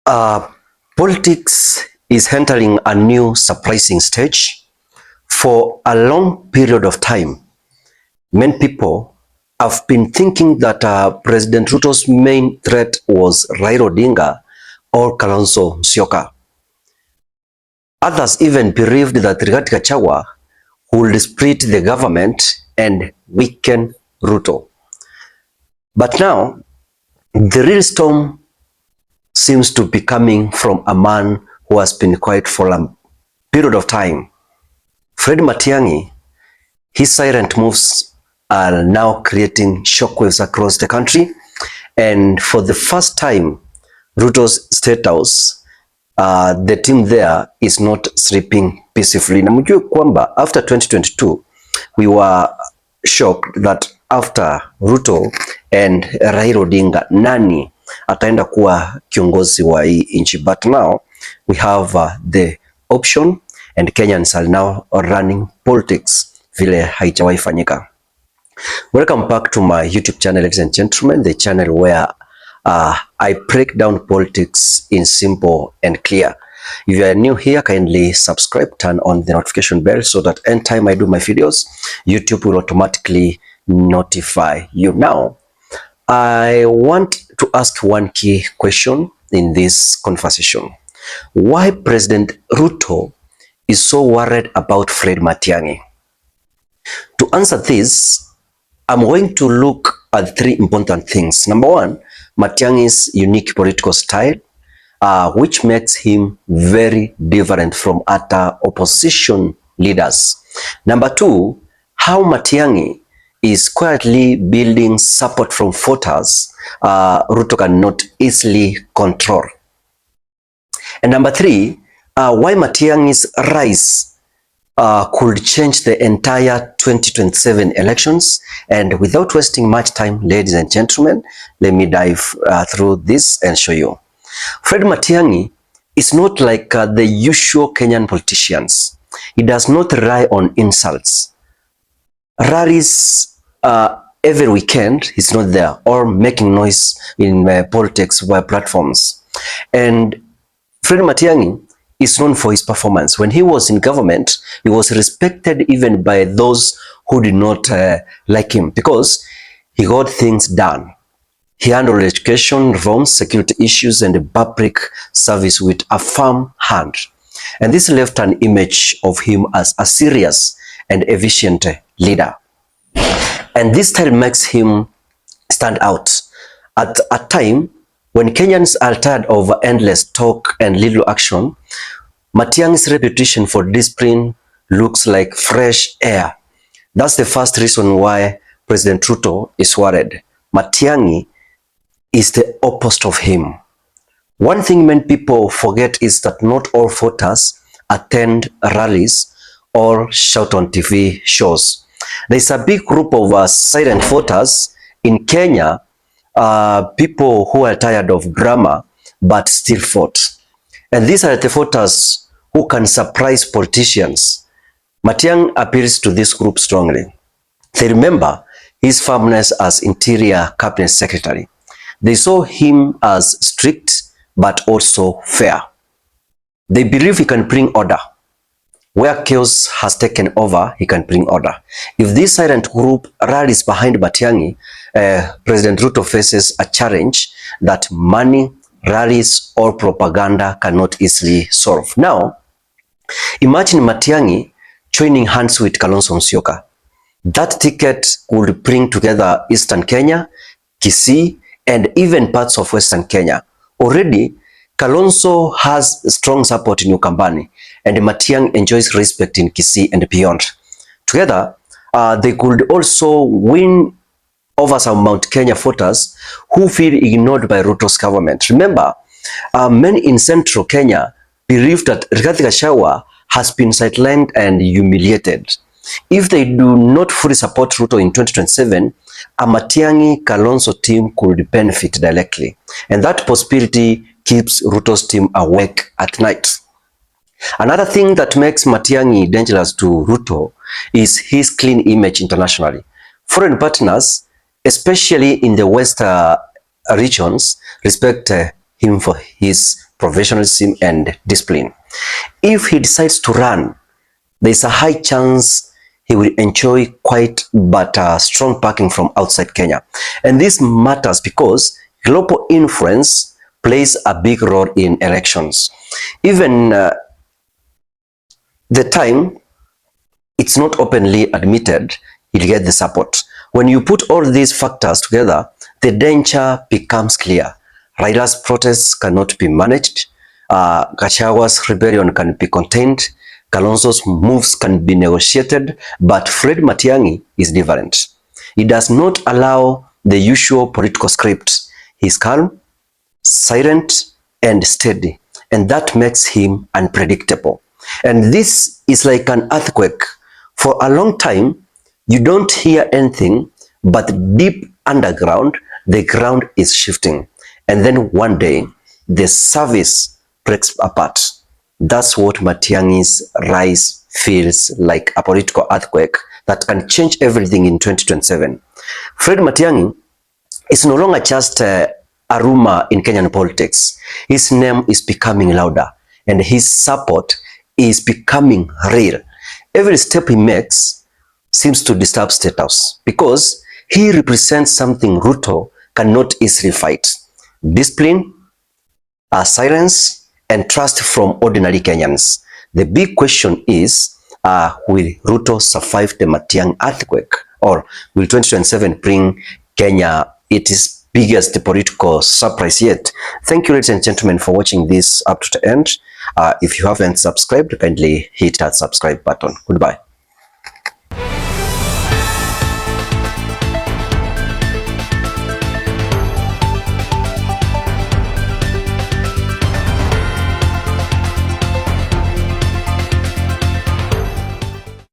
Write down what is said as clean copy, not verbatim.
Uh, Politics is entering a new surprising stage. For a long period of time, many people have been thinking that President Ruto's main threat was Raila Odinga or Kalonzo Musyoka. Others even believed that Rigathi Gachagua would split the government and weaken Ruto. But now, the real storm seems to be coming from a man who has been quiet for a period of time. Fred Matiang'i, his silent moves are now creating shockwaves across the country, and for the first time, Ruto's State House, the team there is not sleeping peacefully. Na mjue kwamba after 2022 we were shocked that after Ruto and Raila Odinga, nani ataenda kuwa kiongozi wa hii nchi, but now we have the option and Kenyans are now running politics vile haijawahi fanyika. Welcome back to my YouTube channel, ladies and gentlemen, the channel where I break down politics in simple and clear. If you are new here, kindly subscribe, turn on the notification bell so that anytime I do my videos, YouTube will automatically notify you. Now, I want to ask one key question in this conversation. Why President Ruto is so worried about Fred Matiang'i? To answer this, I'm going to look at three important things. Number one, Matiang'i's unique political style, which makes him very different from other opposition leaders. Number two, how Matiang'i is quietly building support from voters Ruto cannot easily control. And number three, why Matiang'i's rise could change the entire 2027 elections. And without wasting much time, ladies and gentlemen, let me dive through this and show you. Fred Matiang'i is not like the usual Kenyan politicians. He does not rely on insults. Rallies every weekend, he's not there, or making noise in politics platforms. And Fred Matiang'i is known for his performance. When he was in government, he was respected even by those who did not like him because he got things done. He handled education reforms, security issues, and public service with a firm hand. And this left an image of him as a serious and efficient leader. And this style makes him stand out. At a time when Kenyans are tired of endless talk and little action, Matiang'i's reputation for discipline looks like fresh air. That's the first reason why President Ruto is worried. Matiang'i is the opposite of him. One thing many people forget is that not all voters attend rallies or shout on TV shows. There's a big group of silent voters in Kenya, people who are tired of drama but still vote. And these are the voters who can surprise politicians. Matiang'i appeals to this group strongly. They remember his firmness as Interior Cabinet Secretary. They saw him as strict but also fair. They believe he can bring order. Where chaos has taken over, he can bring order. If this silent group rallies behind Matiang'i, President Ruto faces a challenge that money, rallies, or propaganda cannot easily solve. Now, imagine Matiang'i joining hands with Kalonzo Musyoka. That ticket would bring together Eastern Kenya, Kisii, and even parts of Western Kenya. Already, Kalonzo has strong support in Ukambani, and Matiang'i enjoys respect in Kisii and beyond. Together, they could also win over some Mount Kenya voters who feel ignored by Ruto's government. Remember, many in central Kenya believe that Rigathi Gachagua has been sidelined and humiliated. If they do not fully support Ruto in 2027, a Matiang'i Kalonzo team could benefit directly. And that possibility keeps Ruto's team awake at night. Another thing that makes Matiang'i dangerous to Ruto is his clean image internationally. Foreign partners, especially in the West regions, respect him for his professionalism and discipline. If he decides to run, there's a high chance he will enjoy quiet but strong backing from outside Kenya. And this matters because global influence plays a big role in elections. Even the time it's not openly admitted, you'll get the support. When you put all these factors together, the danger becomes clear. Raila's protests cannot be managed. Gachagwa's rebellion can be contained. Kalonzo's moves can be negotiated, but Fred Matiang'i is different. He does not allow the usual political script. He's calm, silent, and steady, and that makes him unpredictable. And this is like an earthquake. For a long time, you don't hear anything, but deep underground, the ground is shifting. And then one day, the surface breaks apart. That's what Matiangi's rise feels like, a political earthquake that can change everything in 2027. Fred Matiang'i is no longer just a rumor in Kenyan politics. His name is becoming louder and his support is becoming real. Every step he makes seems to disturb State House because he represents something Ruto cannot easily fight. Discipline, silence, and trust from ordinary Kenyans. The big question is, will Ruto survive the Matiang'i earthquake, or will 2027 bring Kenya its biggest political surprise yet? Thank you, ladies and gentlemen, for watching this up to the end. If you haven't subscribed, kindly hit that subscribe button. Goodbye.